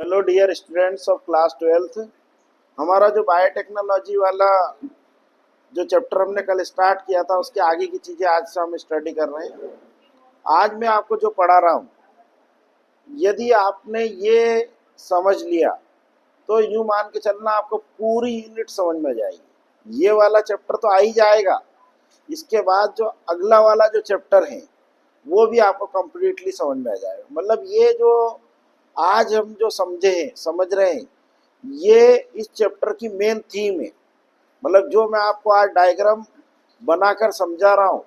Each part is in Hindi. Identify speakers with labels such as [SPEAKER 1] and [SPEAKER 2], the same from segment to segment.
[SPEAKER 1] Hello dear students of class 12th। हमारा जो बायोटेक्नोलॉजी वाला जो चैप्टर हमने कल स्टार्ट किया था उसके आगे की चीज़ें आज से हम स्टडी कर रहे हैं। आज मैं आपको जो पढ़ा रहा हूँ, यदि आपने ये समझ लिया तो यूँ मान के चलना आपको पूरी यूनिट समझ में जाएगी। ये वाला चैप्टर तो आ ही जाएगा, इसके बाद जो अगला वाला जो चैप्टर है वो भी आपको कंप्लीटली समझ में आ जाएगा। मतलब ये जो आज हम जो समझ रहे हैं, ये इस चैप्टर की मेन थीम है। मतलब जो मैं आपको आज डायग्राम बनाकर समझा रहा हूँ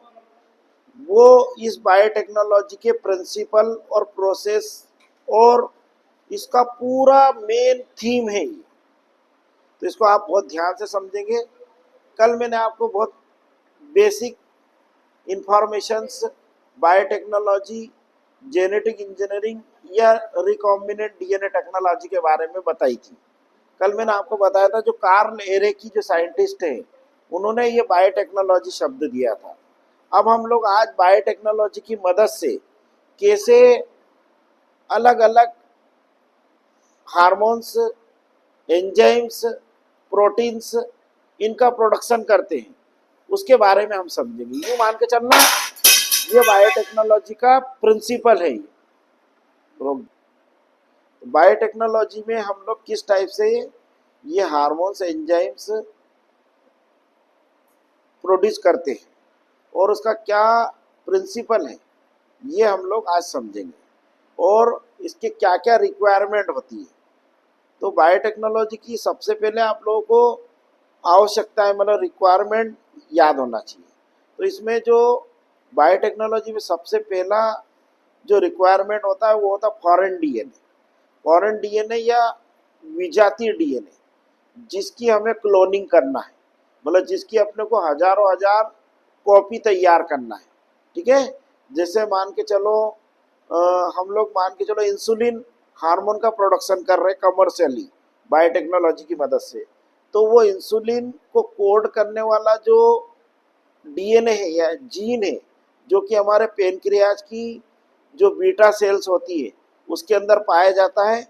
[SPEAKER 1] वो इस बायोटेक्नोलॉजी के प्रिंसिपल और प्रोसेस और इसका पूरा मेन थीम है ये। तो इसको आप बहुत ध्यान से समझेंगे। कल मैंने आपको बहुत basic informations biotechnology, genetic engineering या रिकॉम्बिनेंट डीएनए टेक्नोलॉजी के बारे में बताई थी। कल मैंने आपको बताया था जो कार्ल एरेकी जो साइंटिस्ट हैं उन्होंने ये बायोटेक्नोलॉजी शब्द दिया था। अब हम लोग आज बायोटेक्नोलॉजी की मदद से कैसे अलग अलग हार्मोन्स, एंजाइम्स, प्रोटीन्स इनका प्रोडक्शन करते हैं उसके बारे में हम समझेंगे। यूँ मान के चलना ये बायोटेक्नोलॉजी का प्रिंसिपल है। ये बायोटेक्नोलॉजी में हम लोग किस टाइप से ये हार्मोन्स, एंजाइम्स प्रोड्यूस करते हैं और उसका क्या प्रिंसिपल है ये हम लोग आज समझेंगे और इसके क्या क्या रिक्वायरमेंट होती है। तो बायोटेक्नोलॉजी की सबसे पहले आप लोगों को आवश्यकता है, मतलब रिक्वायरमेंट याद होना चाहिए। तो इसमें जो बायोटेक्नोलॉजी में सबसे पहला जो रिक्वायरमेंट होता है वो होता है फॉरेन डीएनए। फॉरेन डीएनए या विजातीय डीएनए जिसकी हमें क्लोनिंग करना है, मतलब जिसकी अपने को हजारों हजार कॉपी तैयार करना है। ठीक है, जैसे मान के चलो हम लोग मान के चलो इंसुलिन हार्मोन का प्रोडक्शन कर रहे हैं कमर्शियली बायोटेक्नोलॉजी की मदद से। तो वो इंसुलिन को कोड करने वाला जो डीएनए है या जीन है जो कि हमारे पेनक्रियाज की जो बीटा सेल्स होती है उसके अंदर पाया जाता है,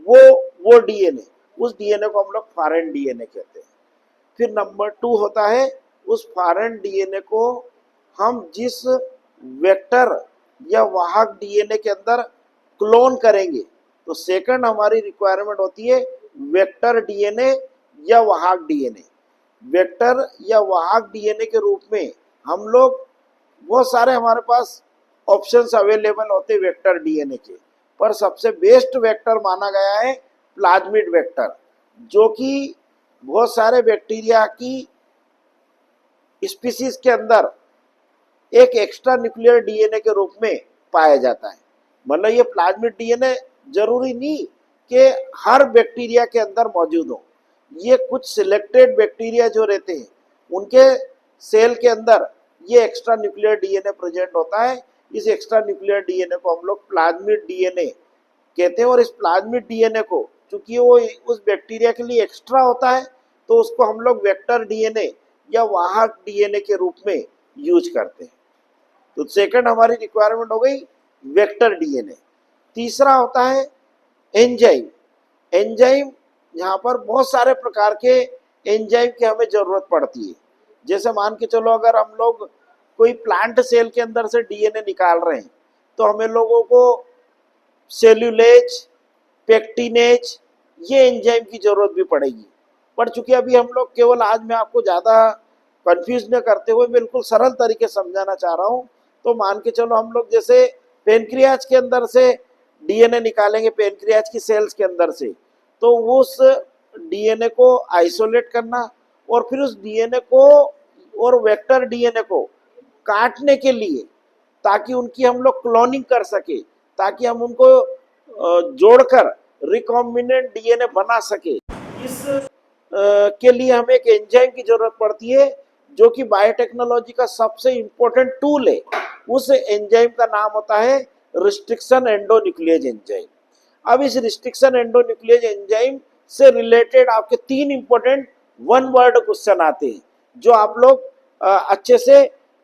[SPEAKER 1] वो डीएनए, उस डीएनए को हम लोग फॉरेन डीएनए कहते हैं। फिर नंबर 2 होता है उस फॉरेन डीएनए को हम जिस वेक्टर या वाहक डीएनए के अंदर क्लोन करेंगे। तो सेकंड हमारी रिक्वायरमेंट होती है वेक्टर डीएनए या वाहक डीएनए। वेक्टर या वाहक डीएनए के रूप में हम लोग बहुत सारे हमारे पास ऑप्शंस अवेलेबल होते हैं वेक्टर डीएनए के, पर सबसे बेस्ट वेक्टर माना गया है प्लाज्मिड वेक्टर, जो कि बहुत सारे बैक्टीरिया की स्पीसीज के अंदर एक एक्स्ट्रा न्यूक्लियर डीएनए के रूप में पाया जाता है। मतलब ये प्लाज्मिड डीएनए जरूरी नहीं कि हर बैक्टीरिया के अंदर मौजूद हो, ये कुछ सिलेक्टेड बैक्टीरिया जो रहते हैं उनके सेल के अंदर ये एक्स्ट्रा न्यूक्लियर डीएनए प्रेजेंट होता है। इस एक्स्ट्रा न्यूक्लियर डीएनए को हम लोग प्लाज्मिड डीएनए कहते हैं। और इस प्लाज्मिड डीएनए को चूंकि वो उस बैक्टीरिया के लिए एक्स्ट्रा होता है तो उसको हम लोग वेक्टर डीएनए या वाहक डीएनए के रूप में यूज करते हैं। तो सेकंड हमारी रिक्वायरमेंट हो गई वेक्टर डीएनए। तीसरा होता है एंजाइम। एंजाइम, यहाँ पर बहुत सारे प्रकार के एंजाइम की हमें जरूरत पड़ती है। जैसे मान के चलो अगर हम लोग कोई प्लांट सेल के अंदर से डीएनए निकाल रहे हैं तो हमें लोगों को सेल्यूलेज, पेक्टिनेज ये एंजाइम की जरूरत भी पड़ेगी। पर चूंकि अभी हम लोग केवल आज मैं आपको ज़्यादा कंफ्यूज न करते हुए बिल्कुल सरल तरीके समझाना चाह रहा हूँ। तो मान के चलो हम लोग जैसे पेनक्रियाज के अंदर से डीएनए निकालेंगे, पेनक्रियाज की सेल्स के अंदर से, तो उस डीएनए को आइसोलेट करना और फिर उस डीएनए को और वेक्टर डीएनए को काटने के लिए ताकि उनकी हम लोग क्लोनिंग कर सके, ताकि हम उनको जोड़कर रिकॉम्बिनेंट डीएनए बना सके, इस के लिए हमें एक एंजाइम की जरूरत पड़ती है जो कि बायोटेक्नोलॉजी का सबसे इंपॉर्टेंट टूल है। उस एंजाइम का नाम होता है रिस्ट्रिक्शन एंडोन्यूक्लियेज एंजाइम। अब इस रिस्ट्रिक्शन एंडोन्यूक्लियेज एंजाइम से रिलेटेड आपके 3 इंपॉर्टेंट वन वर्ड क्वेश्चन आते हैं जो आप लोग अच्छे से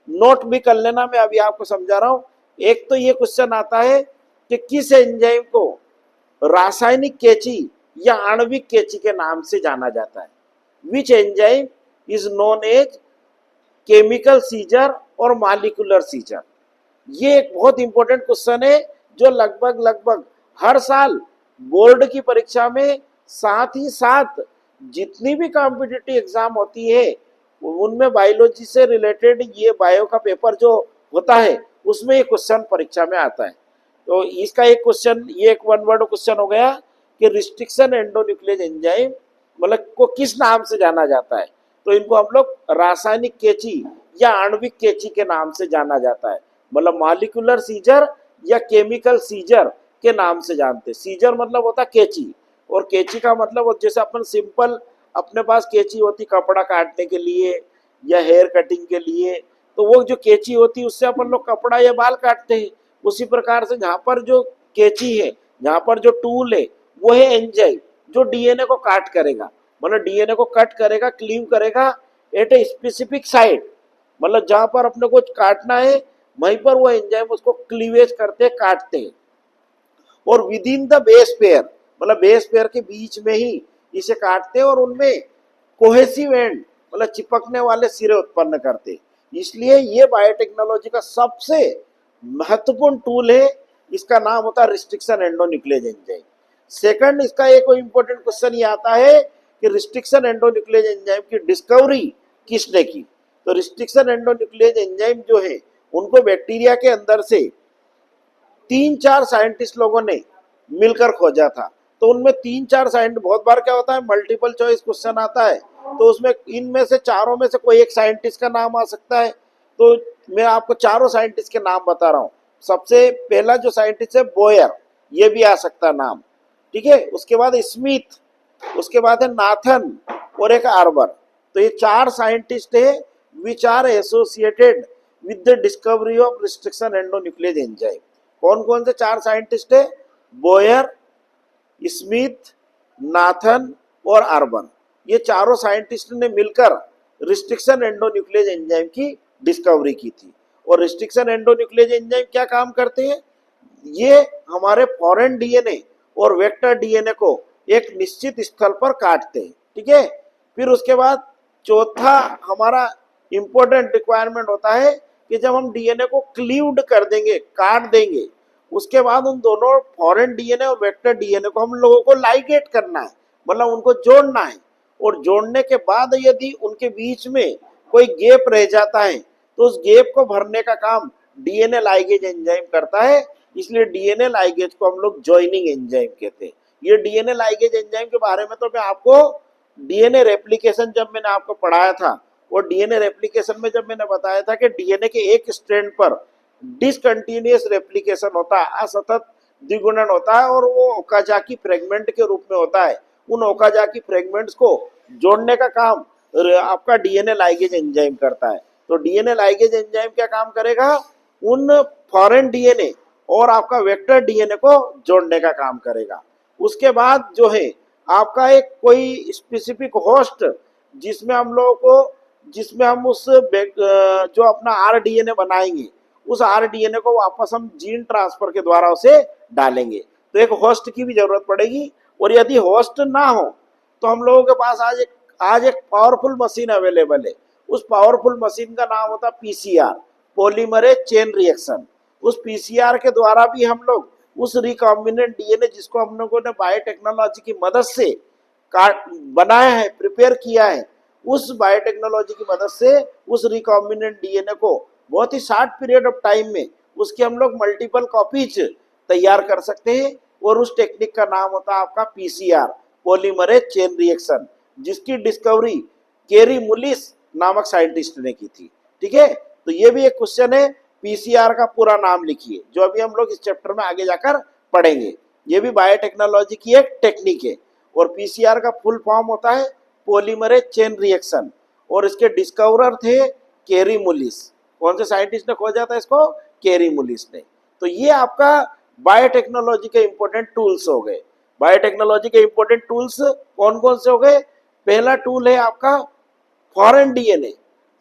[SPEAKER 1] नोट भी कर लेना। मैं अभी आपको समझा रहा हूं। एक तो ये क्वेश्चन आता है कि किस एंजाइम को रासायनिक कैंची या आणविक कैंची के नाम से जाना जाता है। Which enzyme is known as chemical scissor और मॉलिक्यूलर सीजर। ये एक बहुत इंपॉर्टेंट क्वेश्चन है जो लगभग लगभग हर साल बोर्ड की परीक्षा में, साथ ही साथ जितनी भी कॉम्पिटिटिव एग्जाम होती है उनमें बायोलॉजी से रिलेटेड ये बायो का पेपर जो होता है उसमें ये क्वेश्चन परीक्षा में आता है। तो इसका एक क्वेश्चन, ये एक वन वर्ड क्वेश्चन हो गया कि रिस्ट्रिक्शन एंडोन्यूक्लियस एंजाइम मतलब को किस नाम से जाना जाता है। तो इनको हम लोग रासायनिक कैंची या आणविक कैंची के नाम से जाना जाता है, मतलब मॉलिक्यूलर सीजर या केमिकल सीजर के नाम से जानते हैं। सीजर मतलब होता है कैंची, और कैंची का मतलब जैसे अपन सिंपल अपने पास कैंची होती कपड़ा काटने के लिए या हेयर कटिंग के लिए, तो वो जो कैंची होती है उससे अपन लोग कपड़ा या बाल काटते हैं। उसी प्रकार से जहाँ पर जो कैंची है, जहाँ पर जो टूल है, वो है एंजाइम जो डीएनए को काट करेगा, मतलब डीएनए को कट करेगा, क्लीव करेगा एट ए स्पेसिफिक साइट, मतलब जहाँ पर अपने को काटना है वहीं पर वो एंजाइम उसको क्लीवेज करते काटते हैं। और with in the base pair, मतलब बेस पेयर के बीच में ही इसे काटते हैं और उनमें कोहेसिव एंड मतलब चिपकने वाले सिरे उत्पन्न करते हैं। इसलिए ये बायोटेक्नोलॉजी का सबसे महत्वपूर्ण टूल है। इसका नाम होता है रिस्ट्रिक्शन एंडोन्यूक्लियस एंजाइम। सेकंड, इसका एक इंपॉर्टेंट क्वेश्चन ये आता है कि रिस्ट्रिक्शन एंडोन्यूक्लियस एंजाइम की डिस्कवरी किसने की। तो रिस्ट्रिक्शन एंडोन्यूक्लियस एंजाइम जो है उनको बैक्टीरिया के अंदर से 3-4 साइंटिस्ट लोगों ने मिलकर खोजा था। तो उनमें 3-4 साइंटिस्ट, बहुत बार क्या होता है मल्टीपल चॉइस क्वेश्चन आता है तो उसमें इनमें से चारों में से कोई एक साइंटिस्ट का नाम आ सकता है। तो मैं आपको चारों साइंटिस्ट के नाम बता रहा हूँ। सबसे पहला जो साइंटिस्ट है बोयर, ये भी आ सकता नाम, ठीक है। उसके बाद स्मिथ, उसके बाद है नाथन और एक आर्बर। तो ये 4 साइंटिस्ट है which are associated with the discovery of restriction endonuclease enzyme. कौन कौन से 4 साइंटिस्ट है? बोयर, स्मिथ, नाथन और आर्बन। ये चारों साइंटिस्ट ने मिलकर रिस्ट्रिक्शन एंडोन्यूक्लियस एंजाइम की डिस्कवरी की थी। और रिस्ट्रिक्शन एंडोन्यूक्लियस एंजाइम क्या काम करते हैं? ये हमारे फॉरेन डीएनए और वेक्टर डीएनए को एक निश्चित स्थल पर काटते हैं, ठीक है। फिर उसके बाद चौथा हमारा इंपॉर्टेंट रिक्वायरमेंट होता है कि जब हम डीएनए को क्लीव्ड कर देंगे, काट देंगे, उसके बाद उन दोनों फॉरेन डीएनए और वेक्टर डीएनए को हम लोगों को लाइगेट करना है, मतलब उनको जोड़ना है। और जोड़ने के बाद यदि उनके बीच में कोई गैप रह जाता है तो उस गैप को भरने का काम डीएनए लाइगेज एंजाइम करता है। इसलिए डीएनए लाइगेज को हम लोग जॉइनिंग एंजाइम कहते हैं। ये डीएनए लाइगेज एंजाइम के बारे में तो मैं आपको डीएनए रेप्लिकेशन जब मैंने आपको पढ़ाया था, और डीएनए रेप्लिकेशन में जब मैंने बताया था कि डीएनए के एक स्ट्रैंड पर डिसकंटिन्यूअस रेप्लिकेशन होता है, असतत द्विगुणन होता है, और वो ओकाजाकी फ्रेगमेंट के रूप में होता है। उन ओकाजाकी फ्रेगमेंट्स को जोड़ने का काम आपका डीएनए लाइगेज एंजाइम करता है। तो डीएनए लाइगेज एंजाइम क्या काम करेगा? उन फॉरेन डीएनए और आपका वेक्टर डीएनए को जोड़ने का काम करेगा। उसके बाद जो है आपका एक कोई स्पेसिफिक होस्ट जिसमें हम लोगों को, जिसमें हम उस जो अपना आरडीएनए बनाएंगे, उस आरडीएनए को वापस हम जीन ट्रांसफर के द्वारा उसे डालेंगे। तो एक होस्ट की भी जरूरत पड़ेगी। और यदि होस्ट ना हो तो हम लोगों के पास आज एक पावरफुल मशीन अवेलेबल है। उस पावरफुल मशीन का नाम होता है पीसीआर, पॉलीमरेज चेन रिएक्शन। उस पीसीआर के द्वारा भी हम लोग उस रिकॉम्बिनेंट डीएनए जिसको हम लोगों ने बायोटेक्नोलॉजी की मदद से बनाया है, प्रिपेयर किया है, उस बायोटेक्नोलॉजी की मदद से उस रिकॉम्बिनेंट डीएनए को बहुत ही शॉर्ट पीरियड ऑफ टाइम में उसके हम लोग मल्टीपल कॉपीज तैयार कर सकते हैं। और उस टेक्निक का नाम होता है आपका पीसीआर, पॉलीमरेज चेन रिएक्शन, जिसकी डिस्कवरी केरी मुलिस नामक साइंटिस्ट ने की थी, ठीक है। तो ये भी एक क्वेश्चन है, पीसीआर का पूरा नाम लिखिए, जो अभी हम लोग इस चैप्टर में आगे जाकर पढ़ेंगे। ये भी बायोटेक्नोलॉजी की एक टेक्निक है। और पीसीआर का फुल फॉर्म होता है पॉलीमरेज चेन रिएक्शन, और इसके डिस्कवरर थे केरी मुलिस। कौन से साइंटिस्ट ने खोजा था इसको? केरी मुलिस ने। तो ये आपका बायोटेक्नोलॉजी के इंपॉर्टेंट टूल्स हो गए। बायोटेक्नोलॉजी के इंपॉर्टेंट टूल्स कौन कौन से हो गए? पहला टूल है आपका फॉरेन डीएनए,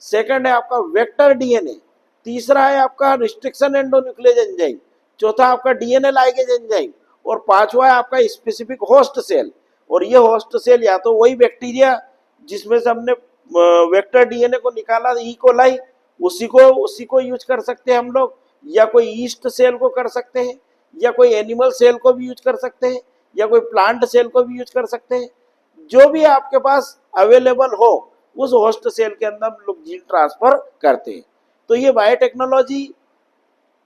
[SPEAKER 1] सेकंड है आपका वेक्टर डीएनए, तीसरा है आपका रिस्ट्रिक्शन एंडोन्यूक्लियस एंजाइम, चौथा आपका डीएनए लाइगेज एंजाइम, और पांचवा है आपका स्पेसिफिक होस्ट सेल। और ये होस्ट सेल या तो वही बैक्टीरिया जिसमें से हमने वेक्टर डीएनए को निकाला ई कोलाई, उसी को यूज कर सकते हैं हम लोग, या कोई ईस्ट सेल को कर सकते हैं, या कोई एनिमल सेल को भी यूज कर सकते हैं, या कोई प्लांट सेल को भी यूज कर सकते हैं। जो भी आपके पास अवेलेबल हो उस होस्ट सेल के अंदर हम लोग जीन ट्रांसफर करते हैं। तो ये बायोटेक्नोलॉजी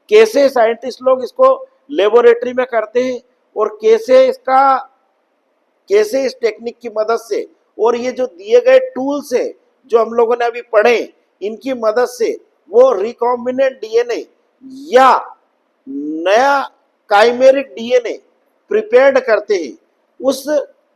[SPEAKER 1] कैसे साइंटिस्ट लोग इसको लेबोरेटरी में करते हैं और कैसे इस टेक्निक की मदद से और ये जो दिए गए टूल्स है जो हम लोगों ने अभी पढ़े, इनकी मदद से वो रिकॉम्बिनेंट डीएनए या नया काइमेरिक डीएनए प्रिपेयर्ड करते हैं। उस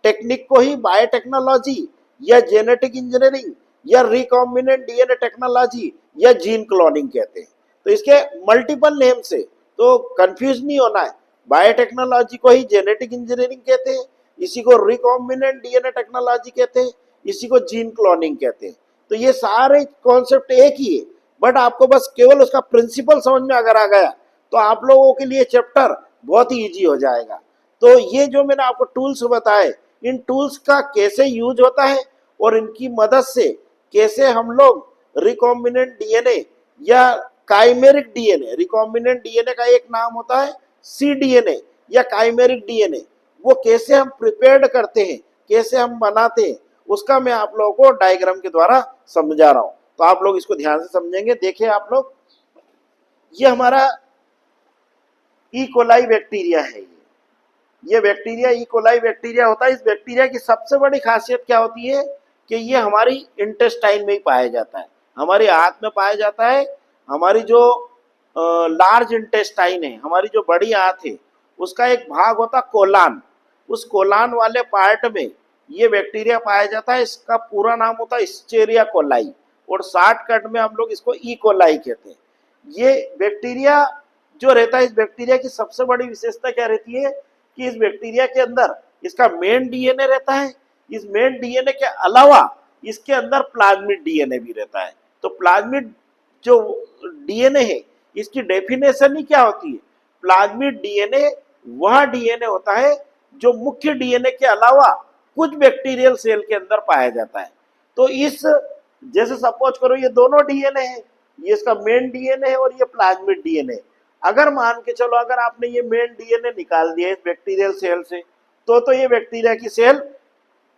[SPEAKER 1] टेक्निक को ही बायोटेक्नोलॉजी या जेनेटिक इंजीनियरिंग या रिकॉम्बिनेंट डीएनए टेक्नोलॉजी या जीन क्लोनिंग कहते हैं। तो इसके मल्टीपल नेम से तो कंफ्यूज नहीं होना है। बायोटेक्नोलॉजी को ही जेनेटिक इंजीनियरिंग कहते हैं, इसी को रिकॉम्बिनेंट डीएनए टेक्नोलॉजी कहते हैं, इसी को जीन क्लोनिंग कहते हैं। तो ये सारे कॉन्सेप्ट एक ही है, बट आपको बस केवल उसका प्रिंसिपल समझ में अगर आ गया तो आप लोगों के लिए चैप्टर बहुत ही ईजी हो जाएगा। तो ये जो मैंने आपको टूल्स बताए, इन टूल्स का कैसे यूज होता है और इनकी मदद से कैसे हम लोग रिकॉम्बिनेंट डीएनए या काइमेरिक डीएनए, रिकॉम्बिनेंट डीएनए का एक नाम होता है सीडीएनए या काइमेरिक डीएनए, वो कैसे हम प्रिपेयर्ड करते हैं, कैसे हम बनाते हैं, उसका मैं आप लोगों को डायग्राम के द्वारा समझा रहा हूं। तो आप लोग इसको ध्यान से समझेंगे। देखिए आप लोग, ये हमारा ई कोलाई बैक्टीरिया है। ये बैक्टीरिया ई कोलाई बैक्टीरिया होता है। इस बैक्टीरिया की सबसे बड़ी खासियत क्या होती है कि ये हमारी इंटेस्टाइन में ही पाया जाता है, हमारे हाथ में पाया जाता है। हमारी जो लार्ज इंटेस्टाइन है, हमारी जो बड़ी आंत है, उसका एक भाग होता है कोलान। उस कोलान वाले पार्ट में ये बैक्टीरिया पाया जाता है। इसका पूरा नाम होता है एस्चेरिया कोलाई और शॉर्टकट में हम लोग इसको ई कोलाई कहते हैं। ये बैक्टीरिया जो रहता है, इस बैक्टीरिया की सबसे बड़ी विशेषता क्या रहती है कि इस बैक्टीरिया के अंदर इसका मेन डीएनए रहता है। इस मेन डीएनए के अलावा इसके अंदर प्लाज्मिड डीएनए भी रहता है। तो प्लाज्मिड जो डीएनए है, इसकी डेफिनेशन ही क्या होती है? प्लाज्मिड डीएनए वह डीएनए होता है जो मुख्य डीएनए के अलावा कुछ बैक्टीरियल सेल के अंदर पाया जाता है। तो इस जैसे सपोज करो ये दोनों डीएनए है, ये इसका मेन डीएनए है और ये प्लाज्मिड डीएनए। अगर मान के चलो अगर आपने ये मेन डीएनए निकाल दिया इस बैक्टीरियल सेल से, तो ये बैक्टीरिया की सेल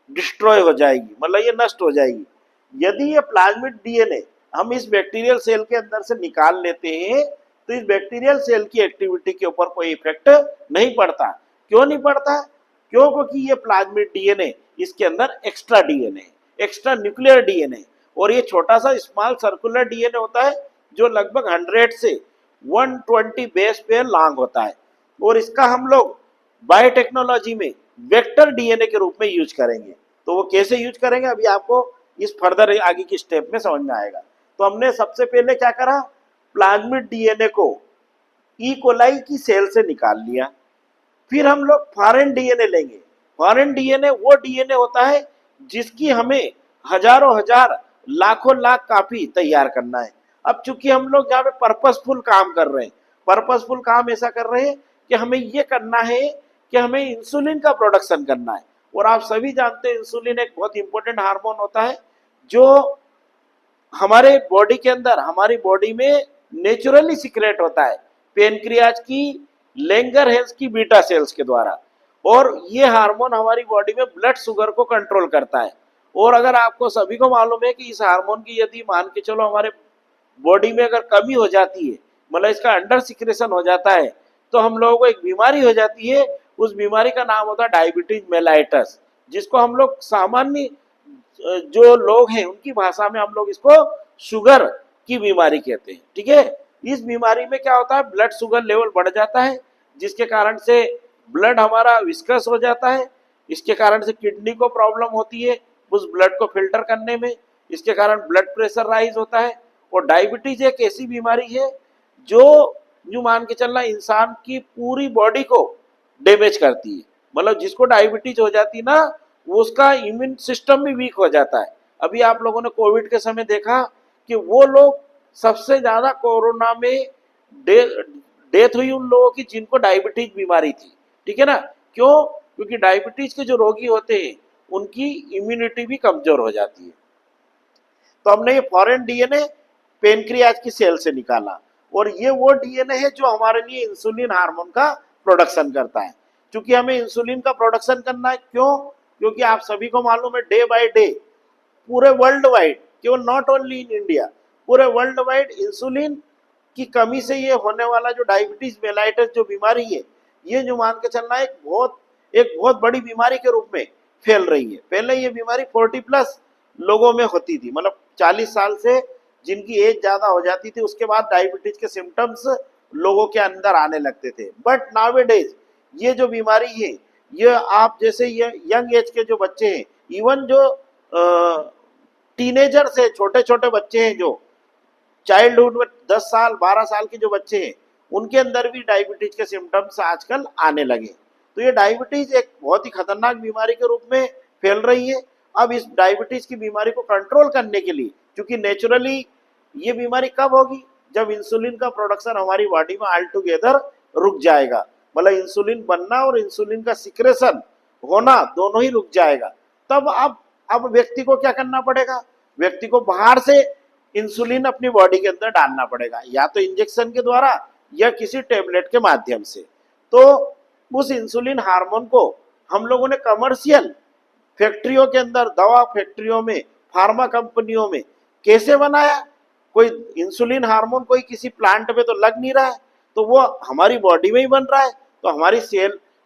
[SPEAKER 1] डिस्ट्रॉय हो जाएगी, मतलब ये नष्ट हो जाएगी। यदि ये प्लाज्मिड डीएनए हम इस बैक्टीरियल सेल के अंदर से निकाल लेते हैं तो इस बैक्टीरियल सेल की एक्टिविटी के ऊपर कोई इफेक्ट नहीं पड़ता। क्यों नहीं पड़ता? क्योंकि ये प्लाज्मिड डीएनए इसके अंदर extra DNA, extra nuclear DNA, और ये छोटा सा स्मॉल सर्कुलर डीएनए होता है जो लगभग 100 से 120 बेस पेयर लॉन्ग होता है। और इसका हम लोग बायोटेक्नोलॉजी में वेक्टर डीएनए के रूप में यूज करेंगे। तो वो कैसे यूज करेंगे अभी आपको इस फर्दर आगे की स्टेप में समझ में आएगा। तो हमने सबसे पहले क्या करा, प्लाज्मिड डीएनए को ई कोलाई की सेल से निकाल लिया। फिर हम लोग फॉरेन डीएनए लेंगे। फॉरेन डीएनए वो डीएनए होता है जिसकी हमें हजारों हजार लाखों लाख कापी तैयार करना है। अब चूंकि हम लोग जहाँ पे पर्पसफुल काम कर रहे हैं, पर्पसफुल काम ऐसा कर रहे हैं कि हमें ये करना है कि हमें इंसुलिन का प्रोडक्शन करना है। और आप सभी जानते हैं इंसुलिन एक बहुत इंपॉर्टेंट हार्मोन होता है जो हमारे बॉडी के अंदर, हमारी बॉडी में नेचुरली सिक्रेट होता है पेनक्रियाज की लेंगरहेंस की बीटा सेल्स के द्वारा। और ये हार्मोन हमारी बॉडी में ब्लड शुगर को कंट्रोल करता है। और अगर आपको सभी को मालूम है कि इस हार्मोन की यदि मान के चलो हमारे बॉडी में अगर कमी हो जाती है, मतलब इसका अंडर सिक्रेशन हो जाता है, तो हम लोगों को एक बीमारी हो जाती है। उस बीमारी का नाम होता है डायबिटीज मेलाइटस, जिसको हम लोग सामान्य जो लोग हैं उनकी भाषा में हम लोग इसको शुगर की बीमारी कहते हैं। ठीक है, इस बीमारी में क्या होता है, ब्लड शुगर लेवल बढ़ जाता है, जिसके कारण से ब्लड हमारा विस्कस हो जाता है। इसके कारण से किडनी को प्रॉब्लम होती है उस ब्लड को फिल्टर करने में। इसके कारण ब्लड प्रेशर राइज होता है। और डायबिटीज एक ऐसी बीमारी है जो यूं मान के चलना इंसान की पूरी बॉडी को डैमेज करती है। मतलब जिसको डायबिटीज हो जाती है ना, वो उसका इम्यून सिस्टम भी वीक हो जाता है। अभी आप लोगों ने कोविड के समय देखा कि वो लोग सबसे ज्यादा कोरोना में डेथ हुई उन लोगों की जिनको डायबिटीज बीमारी थी। ठीक है ना। क्यों? क्योंकि डायबिटीज के जो रोगी होते हैं उनकी इम्यूनिटी भी कमजोर हो जाती है। तो हमने ये फॉरेन डीएनए पेनक्रियाज की सेल से निकाला, और ये वो डीएनए है जो हमारे लिए इंसुलिन हार्मोन का प्रोडक्शन करता है। क्योंकि हमें इंसुलिन का प्रोडक्शन करना है, क्यों? क्योंकि आप सभी को मालूम है डे बाय डे पूरे वर्ल्ड वाइड, केवल नॉट ओनली इन इंडिया, पूरे वर्ल्ड वाइड इंसुलिन की कमी से ये होने वाला जो डायबिटीज मेलाइटस जो बीमारी है, ये जो मान के चलना एक बहुत बड़ी बीमारी के रूप में फैल रही है। पहले ये बीमारी 40+ लोगों में होती थी, मतलब 40 साल से जिनकी एज ज्यादा हो जाती थी उसके बाद डायबिटीज के सिम्टम्स लोगों के अंदर आने लगते थे। बट नाउअडेज ये जो बीमारी है, ये आप जैसे ये यंग एज के जो बच्चे हैं, इवन जो टीनेजर्स है, छोटे छोटे बच्चे हैं जो चाइल्डहुड में 10 साल 12 साल के जो बच्चे हैं, उनके अंदर भी डायबिटीज के सिम्टम्स आजकल आने लगे। तो ये डायबिटीज एक बहुत ही खतरनाक बीमारी के रूप में फैल रही है। अब इस डायबिटीज की बीमारी को कंट्रोल करने के लिए, क्योंकि नेचुरली ये बीमारी कब होगी? जब इंसुलिन का प्रोडक्शन हमारी बॉडी में ऑल टुगेदर रुक जाएगा, मतलब इंसुलिन बनना और इंसुलिन का सिक्रेशन होना दोनों ही रुक जाएगा। तब अब व्यक्ति को क्या करना पड़ेगा? व्यक्ति को बाहर से इंसुलिन अपनी बॉडी के अंदर डालना पड़ेगा, या तो इंजेक्शन के द्वारा या किसी टेबलेट के माध्यम से। तो उस इंसुलिन हार्मोन को हम लोगों ने कमर्शियल फैक्ट्रियों के अंदर, दवा फैक्ट्रियों में, फार्मा कंपनियों में कैसे बनाया? कोई इंसुलिन हार्मोन कोई किसी प्लांट पे तो लग नहीं रहा है, तो वो हमारी बॉडी में ही बन रहा है। तो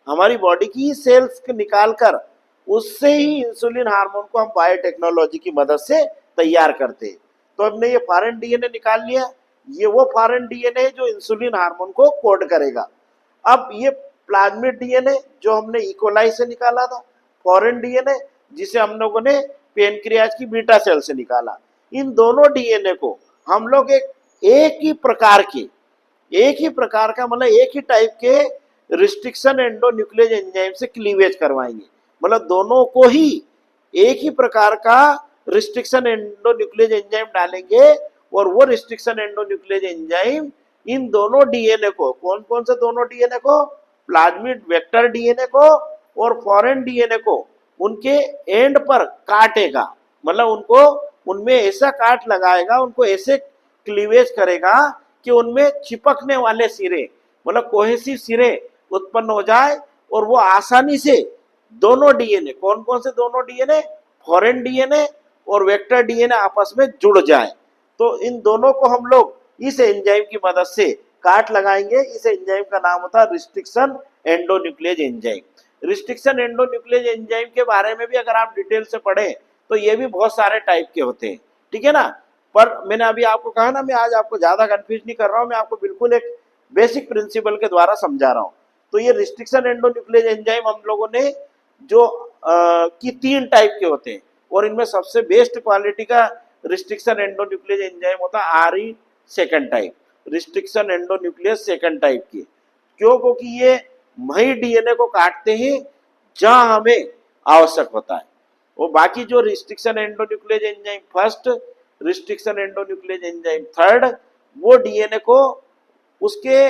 [SPEAKER 1] हमारी बॉडी की सेल्स निकाल कर उससे ही इंसुलिन हार्मोन को हम बायोटेक्नोलॉजी की मदद से तैयार करते हैं। तो हमने ये फॉरेन डीएनए निकाल लिया, ये वो फॉरेन डीएनए जो इंसुलिन हार्मोन को कोड करेगा। अब ये प्लाज्मिड डीएनए जो हमने इकोलाई से निकाला था, फॉरेन डीएनए जिसे हम लोगों ने पेनक्रियाज की बीटा सेल से निकाला, इन दोनों डीएनए को हम लोग एक ही प्रकार का मतलब एक ही टाइप के रिस्ट्रिक्शन एंडोन्यूक्लियस एंजाइम से क्लीवेज करवाएंगे। मतलब दोनों को ही एक ही प्रकार का रिस्ट्रिक्शन एंडोन्यूक्लियस एंजाइम डालेंगे, और वो रिस्ट्रिक्शन एंडोन्यूक्लियस एंजाइम इन दोनों डीएनए को, कौन कौन से दोनों डीएनए को? प्लाज्मिड वेक्टर डीएनए को और फॉरेन डीएनए को उनके एंड पर काटेगा। मतलब उनको उनमें ऐसा काट लगाएगा, उनको ऐसे क्लीवेज करेगा कि उनमें चिपकने वाले सिरे, मतलब कोहेसिव सिरे उत्पन्न हो जाए, और वो आसानी से दोनों डीएनए, कौन कौन से दोनों डीएनए? फॉरेन डीएनए और वेक्टर डीएनए आपस में जुड़ जाए। तो इन दोनों को हम लोग इस एंजाइम की मदद से काट लगाएंगे। इस एंजाइम का नाम होता है restriction endonuclease enzyme. Restriction endonuclease enzyme के बारे में भी अगर आप डिटेल से पढ़ें तो ये भी बहुत सारे टाइप के होते हैं, ठीक है ना। पर मैंने अभी आपको कहा ना, मैं आज आपको ज्यादा कंफ्यूज नहीं कर रहा हूँ, मैं आपको बिल्कुल एक बेसिक प्रिंसिपल के द्वारा समझा रहा हूँ। तो ये रिस्ट्रिक्शन एंडोन्यूक्लियस एंजाइम हम लोगों ने जो कि 3 टाइप के होते हैं, और इनमें सबसे बेस्ट क्वालिटी का रिस्ट्रिक्शन एंडोन्यूक्लियस एंजाइम होता है RE second type, restriction endonuclease second type की। क्यों? क्योंकि ये वही डीएनए को काटते हैं जहां हमें आवश्यक होता है। वो बाकी जो restriction endonuclease enzyme first, restriction endonuclease enzyme third, वो डीएनए को उसके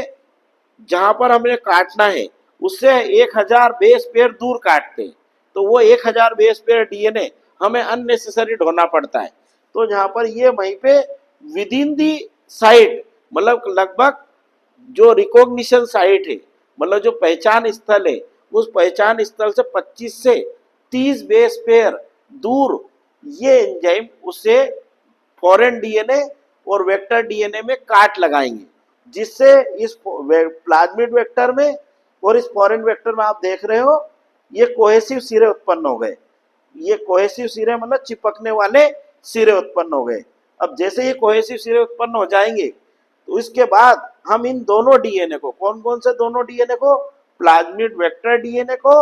[SPEAKER 1] जहां पर हमें काटना है उससे 1000 बेस पेयर दूर काटते हैं। तो वो 1000 बेस पेयर डीएनए हमें अननेसेसरी ढोना पड़ता है। तो जहां पर ये वहीं पे विद इन दी साइट, मतलब लगभग जो रिकॉग्निशन साइट है, मतलब जो पहचान स्थल है, उस पहचान स्थल से 25 से 30 बेस पेयर दूर ये एंजाइम उससे फॉरेन डीएनए और वेक्टर डीएनए में काट लगाएंगे, जिससे इस प्लाज्मिड वेक्टर में और इस फॉरेन वेक्टर में आप देख रहे हो ये कोहेसिव सिरे उत्पन्न हो गए। ये कोहेसिव सिरे मतलब चिपकने वाले सिरे उत्पन्न हो गए। अब जैसे ये कोहेसिव सिरे उत्पन्न हो जाएंगे तो इसके बाद हम इन दोनों डीएनए को, कौन कौन से दोनों डीएनए को? प्लाज्मिड वेक्टर डीएनए को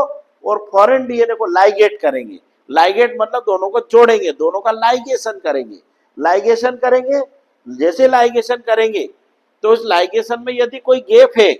[SPEAKER 1] और फॉरेन डीएनए को लाइगेट करेंगे। लाइगेट मतलब दोनों को जोड़ेंगे, दोनों का लाइगेशन करेंगे। लाइगेशन करेंगे, जैसे लाइगेशन करेंगे तो उस लाइगेशन में यदि कोई गैप है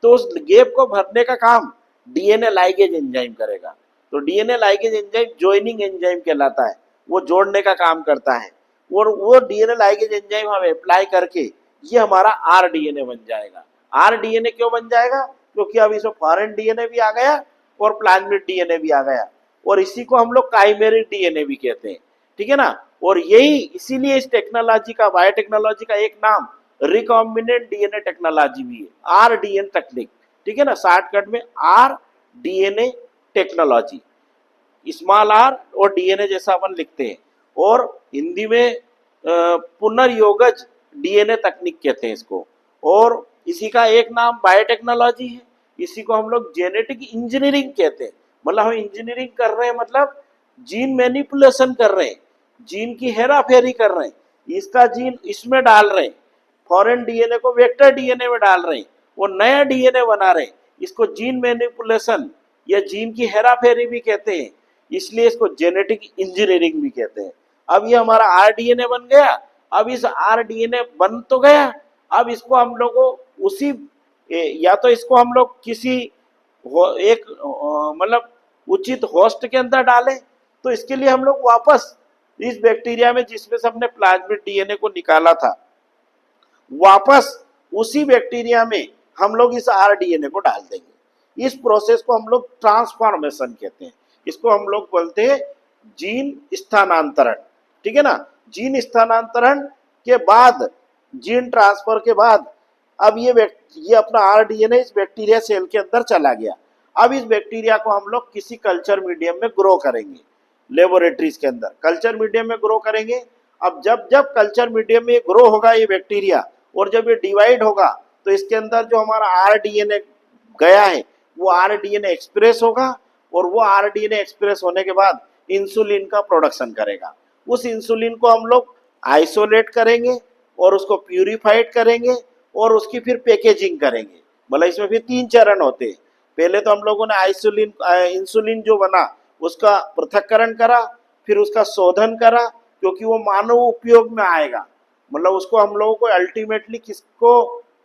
[SPEAKER 1] तो उस गैप को भरने का काम डीएनए लाइगेज एंजाइम करेगा। तो DNA ligase enzyme joining enzyme कहलाता है, वो जोड़ने का काम करता है। और वो डीएनए लाइगेज एंजाइम हम अप्लाई करके ये हमारा आरडीएनए बन जाएगा। आरडीएनए क्यों बन जाएगा? क्योंकि अब इसमें फॉरेन डीएनए भी आ गया और प्लाज्मिड डीएनए भी आ गया, और इसी को हम लोग काइमेरिक डीएनए भी कहते हैं, ठीक है ना। और यही इसीलिए इस टेक्नोलॉजी का, बायोटेक्नोलॉजी का एक नाम रिकॉम्बिनेंट डीएनए टेक्नोलॉजी भी है, आरडीएन टेक्निक, ठीक है ना, शॉर्टकट में r DNA technology, small r और डीएनए जैसा अपन लिखते हैं, और हिंदी में पुनर्योगज डीएनए तकनीक कहते हैं इसको। और इसी का एक नाम बायोटेक्नोलॉजी है, इसी को हम लोग जेनेटिक इंजीनियरिंग कहते हैं। मतलब हम इंजीनियरिंग कर रहे हैं, मतलब जीन मैनिपुलेशन कर रहे हैं, जीन की हेरा फेरी कर रहे हैं, इसका जीन इसमें डाल रहे हैं, फॉरेन डीएनए को वेक्टर डीएनए में डाल रहे हैं और नया डीएनए बना रहे हैं। इसको जीन मैनिपुलेशन या जीन की हेरा फेरी भी कहते हैं, इसलिए इसको जेनेटिक इंजीनियरिंग भी कहते हैं। अब ये हमारा आरडीएनए बन गया। अब इस आरडीएनए बन तो गया, अब इसको हम लोग उसी या तो इसको हम लोग किसी एक मतलब उचित होस्ट के अंदर डालें, तो इसके लिए हम लोग वापस इस बैक्टीरिया में जिसमें से हमने प्लाज्मिड डीएनए को निकाला था, वापस उसी बैक्टीरिया में हम लोग इस आरडीएनए को डाल देंगे। इस प्रोसेस को हम लोग ट्रांसफॉर्मेशन कहते हैं, इसको हम लोग बोलते हैं जीन स्थानांतरण, ठीक है ना। जीन स्थानांतरण के बाद, जीन ट्रांसफर के बाद, अब ये अपना आरडीएनए इस बैक्टीरिया सेल के अंदर चला गया। अब इस बैक्टीरिया को हम लोग किसी कल्चर मीडियम में ग्रो करेंगे, लेबोरेटरीज के अंदर कल्चर मीडियम में ग्रो करेंगे। अब जब जब कल्चर मीडियम में ग्रो होगा ये बैक्टीरिया, और जब ये डिवाइड होगा, तो इसके अंदर जो हमारा आरडीएनए गया है वो आरडीएनए एक्सप्रेस होगा, और वो आरडीएनए एक्सप्रेस होने के बाद इंसुलिन का प्रोडक्शन करेगा। उस इंसुलिन को हम लोग आइसोलेट करेंगे और उसको प्यूरिफाइड करेंगे और उसकी फिर पैकेजिंग करेंगे। मतलब इसमें फिर 3 चरण होते हैं। पहले तो हम लोगों ने इंसुलिन जो बना उसका पृथक्करण करा, फिर उसका शोधन करा, क्योंकि वो मानव उपयोग में आएगा। मतलब उसको हम लोगों को अल्टीमेटली किसको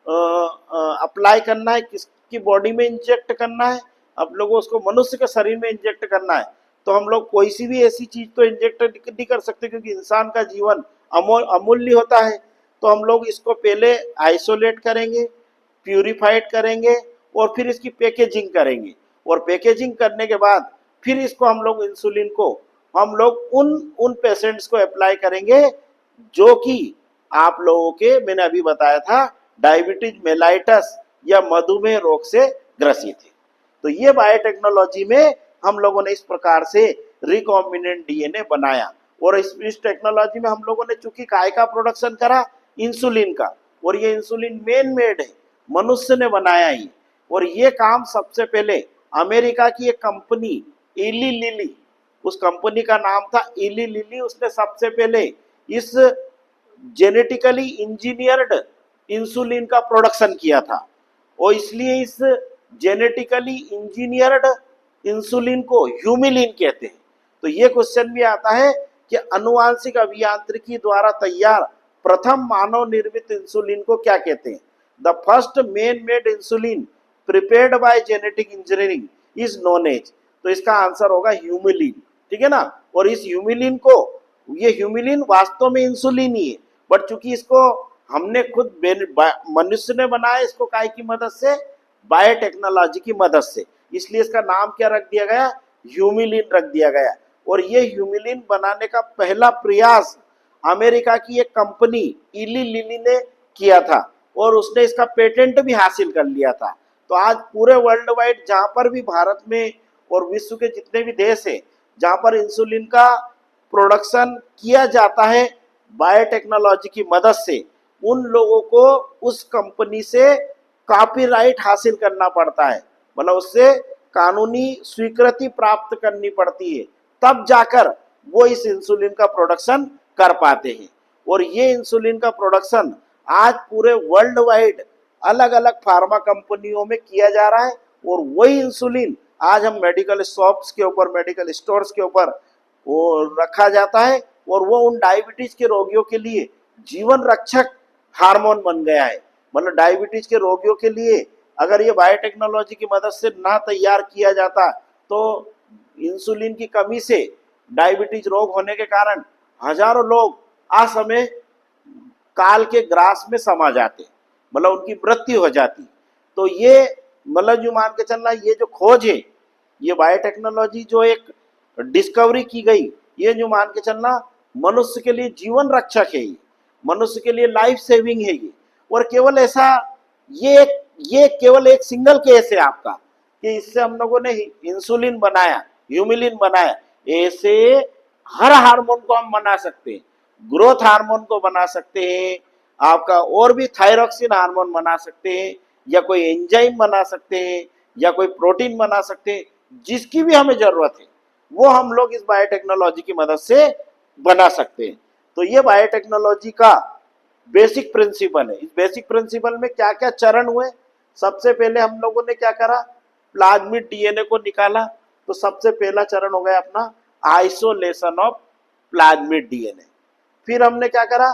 [SPEAKER 1] अप्लाई करना है, किसकी बॉडी में इंजेक्ट करना है, आप लोगों को उसको मनुष्य के शरीर में इंजेक्ट करना है। तो हम लोग कोई सी भी ऐसी चीज तो इंजेक्ट नहीं कर सकते, क्योंकि इंसान का जीवन अमूल्य होता है। तो हम लोग इसको पहले आइसोलेट करेंगे, प्यूरिफाइड करेंगे और फिर इसकी पैकेजिंग करेंगे, और पैकेजिंग करने के बाद फिर इसको हम लोग इंसुलिन को हम लोग उन पेशेंट्स को अप्लाई करेंगे जो कि आप लोगों के, मैंने अभी बताया था, डायबिटीज मेलाइटस या मधुमेह रोग से ग्रसित है। तो ये बायोटेक्नोलॉजी में हम लोगों ने इस प्रकार से रिकॉम्बिनेंट डीएनए बनाया, और इस टेक्नोलॉजी में हम लोगों ने चूंकि काय का प्रोडक्शन करा, इंसुलिन का, और ये इंसुलिन मेन मेड है, मनुष्य ने बनाया ही। और ये काम सबसे पहले अमेरिका की एक कंपनी इली लिली, उस कंपनी का नाम था इली लिली, उसने सबसे पहले इस जेनेटिकली इंजीनियर्ड इंसुलिन का प्रोडक्शन किया था। और इसलिए इस जेनेटिकली इंजीनियर्ड इंसुलिन को ह्यूमिलिन कहते हैं। तो ये क्वेश्चन भी आता है कि अनुवांशिक अभियांत्रिकी द्वारा तैयार प्रथम मानव निर्मित इंसुलिन को क्या कहते हैं। The first man made insulin prepared by genetic engineering is known as. तो इसका आंसर होगा ह्यूमिलिन, ठीक है ना। और इस ह्यूमिलिन को, ये ह्यूमिलिन वास्तव में इंसुलिन ही है, बट चूंकि इसको हमने खुद मनुष्य ने बनाया, इसको काय की मदद से, बायोटेक्नोलॉजी की मदद से, इसलिए इसका नाम क्या रख दिया गया, ह्यूमिलिन रख दिया गया। और ये ह्यूमिलिन बनाने का पहला प्रयास अमेरिका की एक कंपनी इली लिली ने किया था, और उसने इसका पेटेंट भी हासिल कर लिया था। तो आज पूरे वर्ल्ड वाइड जहाँ पर भी भारत में और विश्व के जितने भी देश हैं जहाँ पर इंसुलिन का प्रोडक्शन किया जाता है बायोटेक्नोलॉजी की मदद से, उन लोगों को उस कंपनी से कॉपीराइट हासिल करना पड़ता है, मतलब उससे कानूनी स्वीकृति प्राप्त करनी पड़ती है, तब जाकर वो इस इंसुलिन का प्रोडक्शन कर पाते हैं। और ये इंसुलिन का प्रोडक्शन आज पूरे वर्ल्ड वाइड अलग अलग फार्मा कंपनियों में किया जा रहा है, और वही इंसुलिन आज हम मेडिकल शॉप्स के ऊपर, मेडिकल स्टोर्स के ऊपर वो रखा जाता है, और वो उन डायबिटीज के रोगियों के लिए जीवन रक्षक हार्मोन बन गया है। मतलब डायबिटीज के रोगियों के लिए अगर ये बायोटेक्नोलॉजी की मदद से ना तैयार किया जाता, तो इंसुलिन की कमी से डायबिटीज रोग होने के कारण हजारों लोग असमय काल के ग्रास में समा जाते, मतलब उनकी मृत्यु हो जाती। तो ये मतलब जो मान के चलना, ये जो खोज है, ये बायोटेक्नोलॉजी जो एक डिस्कवरी की गई, ये जो मान के चलना मनुष्य के लिए जीवन रक्षक है, ये मनुष्य के लिए लाइफ सेविंग है ये। और केवल ऐसा, ये केवल एक सिंगल केस है आपका कि इससे हम लोगों ने इंसुलिन बनाया, ह्यूमिलिन बनाया। ऐसे हर हार्मोन को हम बना सकते हैं, ग्रोथ हार्मोन को बना सकते हैं, आपका और भी थायरॉक्सिन हार्मोन बना सकते हैं, या कोई एंजाइम बना सकते हैं, या कोई प्रोटीन बना सकते हैं, जिसकी भी हमें जरूरत है वो हम लोग इस बायोटेक्नोलॉजी की मदद से बना सकते हैं। तो ये बायोटेक्नोलॉजी का बेसिक प्रिंसिपल है। इस बेसिक प्रिंसिपल में क्या क्या चरण हुए? सबसे पहले हम लोगों ने क्या करा, प्लाज्मिड डीएनए को निकाला। तो सबसे पहला चरण हो गया अपना आइसोलेशन ऑफ प्लाज्मिड डीएनए। फिर हमने क्या करा,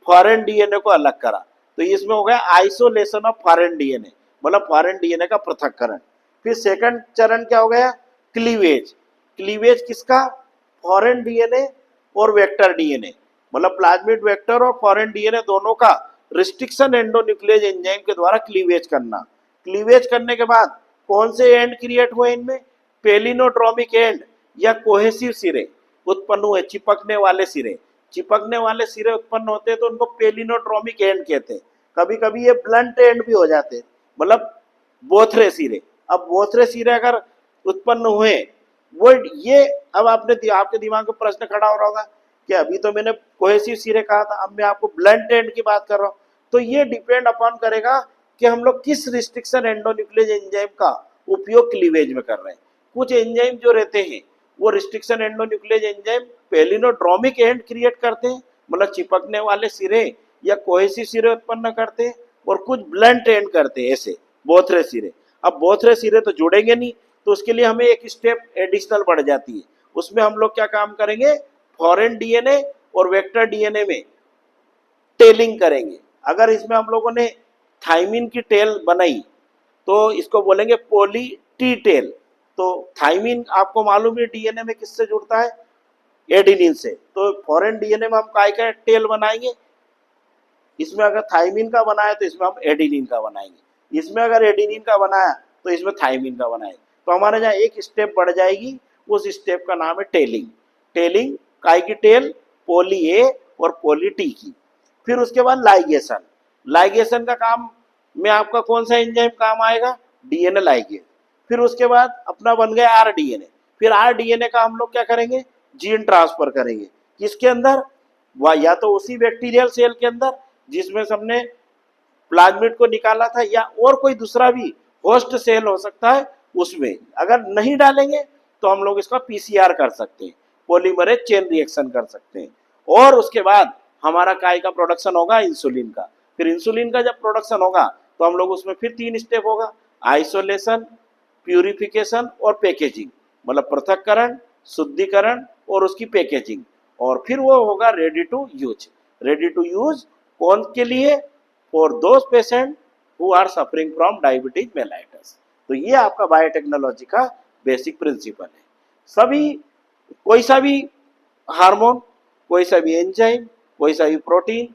[SPEAKER 1] फॉरेन डीएनए को अलग करा। तो इसमें हो गया आइसोलेशन ऑफ फॉरेन डीएनए, मतलब फॉरेन डीएनए का पृथक्करण। फिर सेकंड चरण क्या हो गया, क्लीवेज। क्लीवेज किसका, फॉरेन डीएनए और वेक्टर डीएनए, मतलब प्लाज्मिड वेक्टर और फॉरेन डीएनए दोनों का रिस्ट्रिक्शन एंडोन्यूक्लियस एंजाइम के द्वारा क्लीवेज करना। क्लीवेज करने के बाद कौन से एंड क्रिएट हुए इनमें, पेलिनोड्रोमिक एंड या कोहेसिव सिरे उत्पन्न हुए, चिपकने वाले सिरे। चिपकने वाले सिरे उत्पन्न होते हैं तो उनको पेलिनोड्रोमिक एंड कहते हैं। कभी कभी ये ब्लंट एंड भी हो जाते हैं, मतलब बोथरे सिरे। अब बोथरे सिरे अगर उत्पन्न हुए, वो ये, अब आपके दिमाग में प्रश्न खड़ा हो रहा होगा कि अभी तो मैंने कोहेसिव सिरे कहा था, अब मैं आपको ब्लंट एंड की बात कर रहा हूँ। तो ये डिपेंड अपॉन करेगा कि हम लोग किस रिस्ट्रिक्शन एंडोन्यूक्लियस एंजाइम का उपयोग क्लीवेज में कर रहे हैं। कुछ एंजाइम जो रहते हैं वो restriction endonuclease enzyme palindromic end create करते हैं, मतलब चिपकने वाले सिरे या कोहेसिव सिरे उत्पन्न करते हैं, और कुछ ब्लंट एंड करते हैं, ऐसे बोथरे सिरे। अब बोथरे सिरे तो जुड़ेंगे नहीं, तो उसके लिए हमें एक स्टेप एडिशनल बढ़ जाती है। उसमें हम लोग क्या काम करेंगे, फॉरेन डीएनए और वेक्टर डीएनए में टेलिंग करेंगे। अगर इसमें हम लोगों ने थाइमिन की टेल बनाई तो इसको बोलेंगे पॉली टी टेल। तो थाइमिन आपको मालूम है डीएनए में किससे जुड़ता है, एडिनिन से। तो फॉरेन डीएनए में हम काय का टेल बनाएंगे, इसमें अगर थाइमिन का बनाया तो इसमें हम एडिनिन का बनाएंगे, इसमें अगर एडिनिन का बनाया तो इसमें थाइमिन का बनाएंगे। तो हमारे यहाँ एक स्टेप बढ़ जाएगी, उस स्टेप का नाम है टेलिंग। टेलिंग काय की टेल, पोली ए और पोली टी की। फिर उसके बाद लाइगेशन। लाइगेशन का काम में आपका कौन सा एंजाइम काम आएगा, डीएनए लाइगेज। फिर उसके बाद अपना बन गया आर डीएनए। फिर आर डीएनए का हम लोग क्या करेंगे, जीन ट्रांसफर करेंगे। किसके अंदर, या तो उसी बैक्टीरियल सेल के अंदर जिसमें सबने प्लाज्मिड को निकाला था, या और कोई दूसरा भी होस्ट सेल हो सकता है उसमें। अगर नहीं डालेंगे तो हम लोग इसका पीसीआर कर सकते हैं, पॉलीमरेज चेन रिएक्शन कर सकते हैं। और उसके बाद हमारा काय का प्रोडक्शन होगा, इंसुलिन का। फिर इंसुलिन का जब प्रोडक्शन होगा तो हम लोग उसमें फिर 3 स्टेप होगा, आइसोलेशन, प्यूरिफिकेशन और पैकेजिंग, मतलब पृथक्करण, शुद्धिकरण और उसकी पैकेजिंग। और फिर वो होगा ready to use. Ready to use कौन के लिए, for those patient who are suffering from diabetes mellitus. तो ये आपका बायोटेक्नोलॉजी का बेसिक प्रिंसिपल है। सभी, कोई सा भी हार्मोन, कोई सा भी एंजाइम, कोई सा भी प्रोटीन,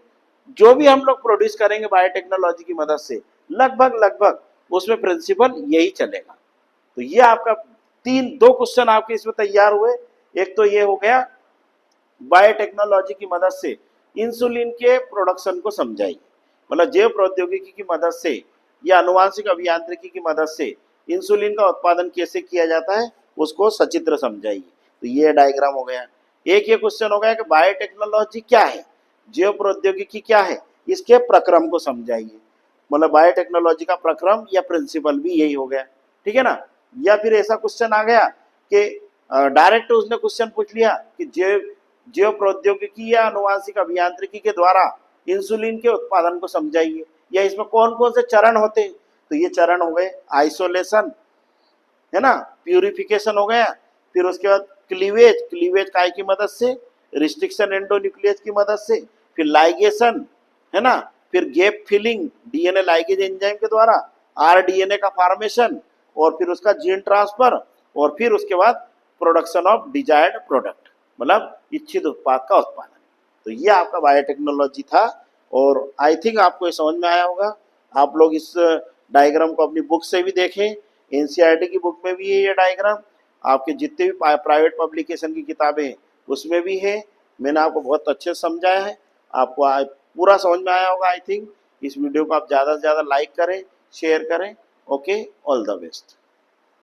[SPEAKER 1] जो भी हम लोग प्रोड्यूस करेंगे बायोटेक्नोलॉजी की मदद से, लगभग उसमें प्रिंसिपल यही चलेगा। तो ये आपका दो क्वेश्चन आपके इसमें तैयार हुए। एक तो ये हो गया बायोटेक्नोलॉजी की मदद से इंसुलिन के प्रोडक्शन को समझाइए, मतलब जैव प्रौद्योगिकी की मदद से या अनुवांशिक अभियांत्रिकी की मदद से इंसुलिन का उत्पादन कैसे किया जाता है उसको सचित्र समझाइए। तो ये डायग्राम हो गया। एक ये क्वेश्चन हो गया कि बायोटेक्नोलॉजी क्या है, जैव प्रौद्योगिकी क्या है, इसके प्रक्रम को समझाइए, मतलब बायोटेक्नोलॉजी का प्रक्रम या प्रिंसिपल भी यही हो गया, ठीक है ना। या फिर ऐसा क्वेश्चन आ गया कि डायरेक्ट उसने क्वेश्चन पूछ लिया कि जैव प्रौद्योगिकी या अनुवांशिक अभियांत्रिकी के द्वारा इंसुलिन के उत्पादन को समझाइए, या इसमें कौन कौन से चरण होते हैं। तो ये चरण हो गए, आइसोलेशन है ना, प्यूरिफिकेशन हो गया, फिर उसके बाद क्लीवेज, क्लीवेज काय की मदद से, रिस्ट्रिक्शन एंडोन्यूक्लियस की मदद से, फिर लाइगेशन है ना, फिर gap filling DNA ligase enzyme के द्वारा, आरडीएनए का फॉर्मेशन, और फिर उसका जीन ट्रांसफर, और फिर उसके बाद प्रोडक्शन ऑफ डिजायर्ड प्रोडक्ट, मतलब इच्छित उत्पाद का उत्पादन। तो ये आपका बायोटेक्नोलॉजी था, और आई थिंक आपको ये समझ में आया होगा। आप लोग इस डायग्राम को अपनी बुक से भी देखें, एनसीईआरटी की बुक में भी है ये डायग्राम, आपके जितने भी प्राइवेट पब्लिकेशन की किताबें हैं उसमें भी है। मैंने आपको बहुत अच्छे से समझाया है, आपको पूरा समझ में आया होगा आई थिंक। इस वीडियो को आप ज़्यादा से ज़्यादा लाइक करें, शेयर करें। Okay, all the best.